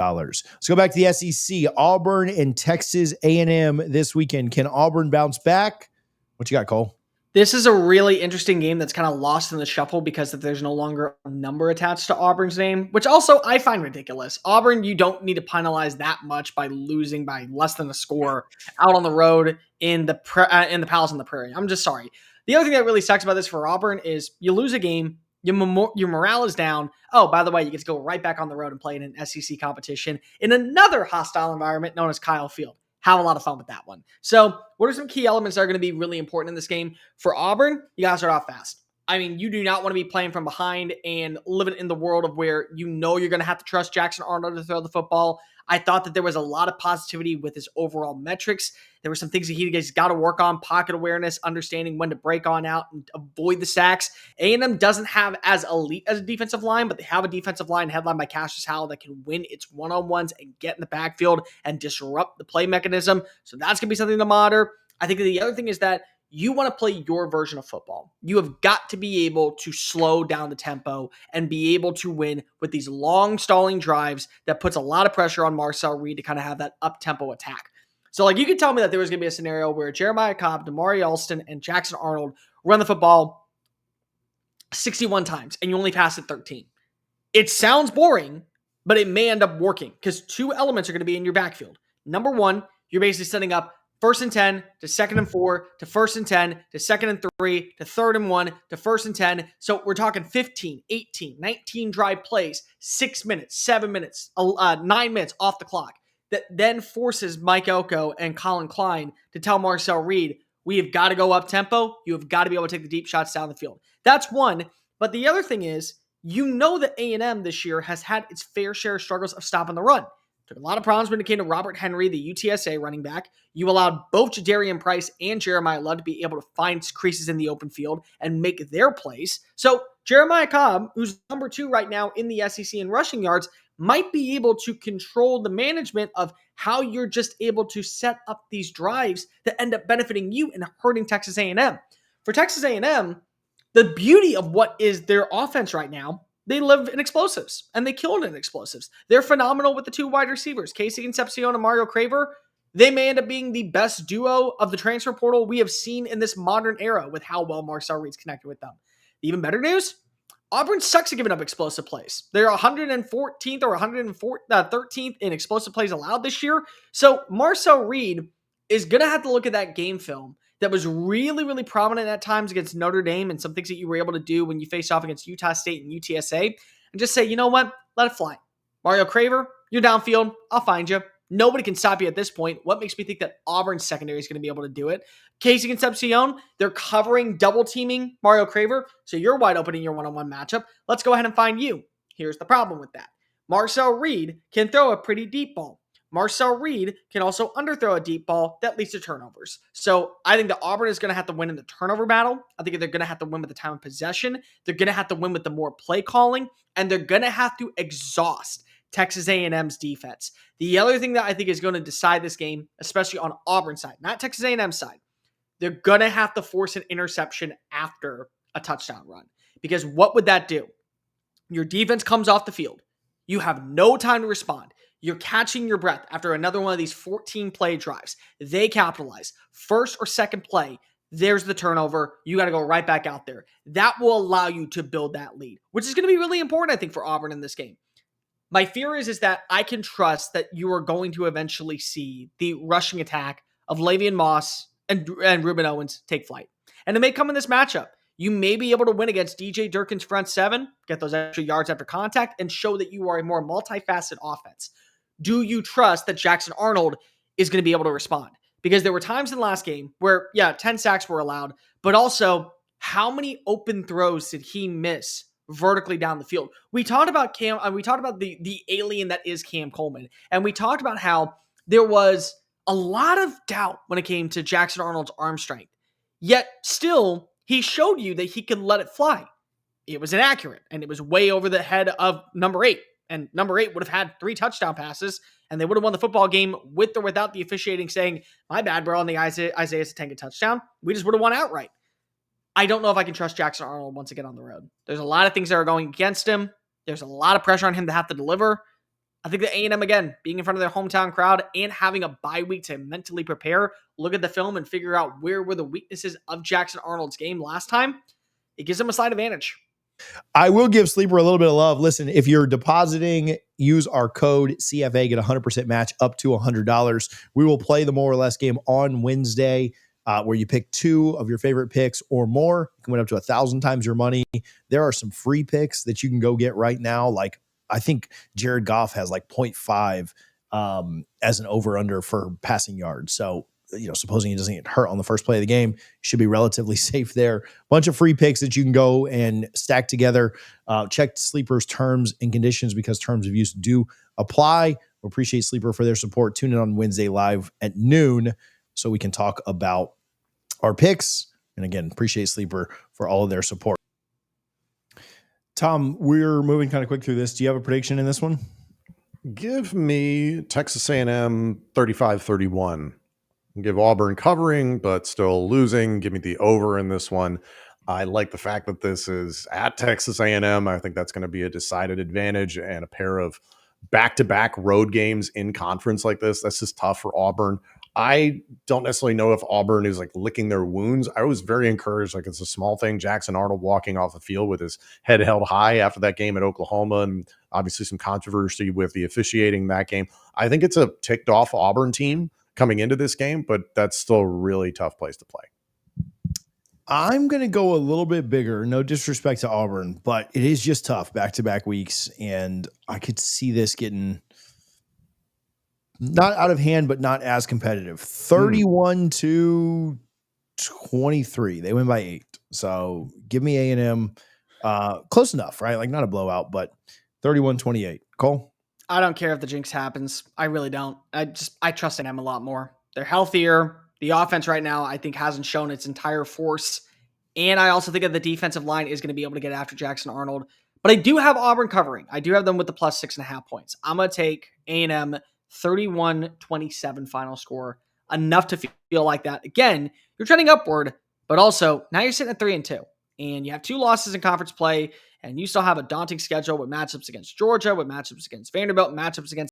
Let's go back to the SEC. Auburn and Texas A&M this weekend. Can Auburn bounce back? What you got, Cole? This is a really interesting game that's kind of lost in the shuffle because there's no longer a number attached to Auburn's name, which also I find ridiculous. Auburn, you don't need to penalize that much by losing by less than a score out on the road in the Palace on the Prairie. I'm just sorry. The other thing that really sucks about this for Auburn is you lose a game, your morale is down. Oh, by the way, you get to go right back on the road and play in an SEC competition in another hostile environment known as Kyle Field. Have a lot of fun with that one. So what are some key elements that are going to be really important in this game? For Auburn, you got to start off fast. I mean, you do not want to be playing from behind and living in the world of where you know you're going to have to trust Jackson Arnold to throw the football. I thought that there was a lot of positivity with his overall metrics. There were some things that he's got to work on: pocket awareness, understanding when to break on out and avoid the sacks. A&M doesn't have as elite as a defensive line, but they have a defensive line headlined by Cassius Howell that can win its one-on-ones and get in the backfield and disrupt the play mechanism. So that's going to be something to monitor. I think the other thing is that you want to play your version of football. You have got to be able to slow down the tempo and be able to win with these long stalling drives that puts a lot of pressure on Marcel Reed to kind of have that up-tempo attack. So you could tell me that there was going to be a scenario where Jeremiah Cobb, Damari Alston, and Jackson Arnold run the football 61 times and you only pass it 13. It sounds boring, but it may end up working because two elements are going to be in your backfield. Number one, you're basically setting up 1st and 10 to 2nd and 4 to 1st and 10 to 2nd and 3 to 3rd and 1 to 1st and 10. So we're talking 15, 18, 19 drive plays, 6 minutes, 7 minutes, 9 minutes off the clock. That then forces Mike Elko and Colin Klein to tell Marcel Reed, we have got to go up tempo. You have got to be able to take the deep shots down the field. That's one. But the other thing is, you know that A&M this year has had its fair share of struggles of stopping the run. Took a lot of problems when it came to Robert Henry, the UTSA running back. You allowed both Jadarian Price and Jeremiah Love to be able to find creases in the open field and make their plays. So Jeremiah Cobb, who's number 2 right now in the SEC in rushing yards, might be able to control the management of how you're just able to set up these drives that end up benefiting you and hurting Texas A&M. For Texas A&M, the beauty of what is their offense right now, they live in explosives, and they killed in explosives. They're phenomenal with the 2 wide receivers, Casey Concepcion and Mario Craver. They may end up being the best duo of the transfer portal we have seen in this modern era with how well Marcel Reed's connected with them. The even better news, Auburn sucks at giving up explosive plays. They're 114th or 113th in explosive plays allowed this year. So Marcel Reed is going to have to look at that game film that was really, really prominent at times against Notre Dame and some things that you were able to do when you face off against Utah State and UTSA, and just say, you know what? Let it fly. Mario Craver, you're downfield. I'll find you. Nobody can stop you at this point. What makes me think that Auburn's secondary is going to be able to do it? Casey Concepcion, they're covering, double teaming Mario Craver, so you're wide open in your one-on-one matchup. Let's go ahead and find you. Here's the problem with that. Marcel Reed can throw a pretty deep ball. Marcel Reed can also underthrow a deep ball that leads to turnovers. So I think that Auburn is going to have to win in the turnover battle. I think they're going to have to win with the time of possession. They're going to have to win with the more play calling, and they're going to have to exhaust Texas A&M's defense. The other thing that I think is going to decide this game, especially on Auburn's side, not Texas A&M's side, they're going to have to force an interception after a touchdown run. Because what would that do? Your defense comes off the field. You have no time to respond. You're catching your breath after another one of these 14-play drives. They capitalize. First or second play, there's the turnover. You got to go right back out there. That will allow you to build that lead, which is going to be really important, I think, for Auburn in this game. My fear is that I can trust that you are going to eventually see the rushing attack of Lavian Moss and Ruben Owens take flight. And it may come in this matchup. You may be able to win against DJ Durkin's front 7, get those extra yards after contact, and show that you are a more multifaceted offense. Do you trust that Jackson Arnold is going to be able to respond? Because there were times in the last game where, 10 sacks were allowed, but also how many open throws did he miss vertically down the field? We talked about the alien that is Cam Coleman, and we talked about how there was a lot of doubt when it came to Jackson Arnold's arm strength. Yet still, he showed you that he could let it fly. It was inaccurate, and it was way over the head of number 8. And number 8 would have had 3 touchdown passes, and they would have won the football game with or without the officiating saying, my bad, bro, on the Isaiah Satenga touchdown. We just would have won outright. I don't know if I can trust Jackson Arnold once again on the road. There's a lot of things that are going against him. There's a lot of pressure on him to have to deliver. I think that A&M, again, being in front of their hometown crowd and having a bye week to mentally prepare, look at the film and figure out where were the weaknesses of Jackson Arnold's game last time, it gives them a slight advantage. I will give Sleeper a little bit of love. Listen, if you're depositing, use our code CFA, get a 100% match up to $100. We will play the more or less game on Wednesday, where you pick 2 of your favorite picks or more. You can win up to 1,000 times your money. There are some free picks that you can go get right now. Like, I think Jared Goff has like 0.5 as an over-under for passing yards. So, supposing he doesn't get hurt on the first play of the game, should be relatively safe there. Bunch of free picks that you can go and stack together. Check Sleeper's terms and conditions because terms of use do apply. We appreciate Sleeper for their support. Tune in on Wednesday live at noon so we can talk about our picks. And again, appreciate Sleeper for all of their support. Tom, we're moving kind of quick through this. Do you have a prediction in this one? Give me Texas A&M 35-31. Give Auburn covering, but still losing. Give me the over in this one. I like the fact that this is at Texas A&M. I think that's going to be a decided advantage, and a pair of back-to-back road games in conference like this. That's just tough for Auburn. I don't necessarily know if Auburn is like licking their wounds. I was very encouraged. Like, it's a small thing. Jackson Arnold walking off the field with his head held high after that game at Oklahoma, and obviously some controversy with the officiating that game. I think it's a ticked off Auburn team coming into this game, but that's still a really tough place to play. I'm going to go a little bit bigger. No disrespect to Auburn, but it is just tough back-to-back weeks, and I could see this getting not out of hand, but not as competitive. 31-23. They win by 8. So give me A&M. Close enough, right? Like, not a blowout, but 31-28. Cole? I don't care if the jinx happens. I really don't. I trust A&M a lot more. They're healthier. The offense right now, I think, hasn't shown its entire force. And I also think that the defensive line is going to be able to get after Jackson Arnold. But I do have Auburn covering. I do have them with the plus 6.5 points. I'm going to take A&M 31-27 final score. Enough to feel like that. Again, you're trending upward, but also now you're sitting at 3-2. And you have 2 losses in conference play, and you still have a daunting schedule with matchups against Georgia, with matchups against Vanderbilt, matchups against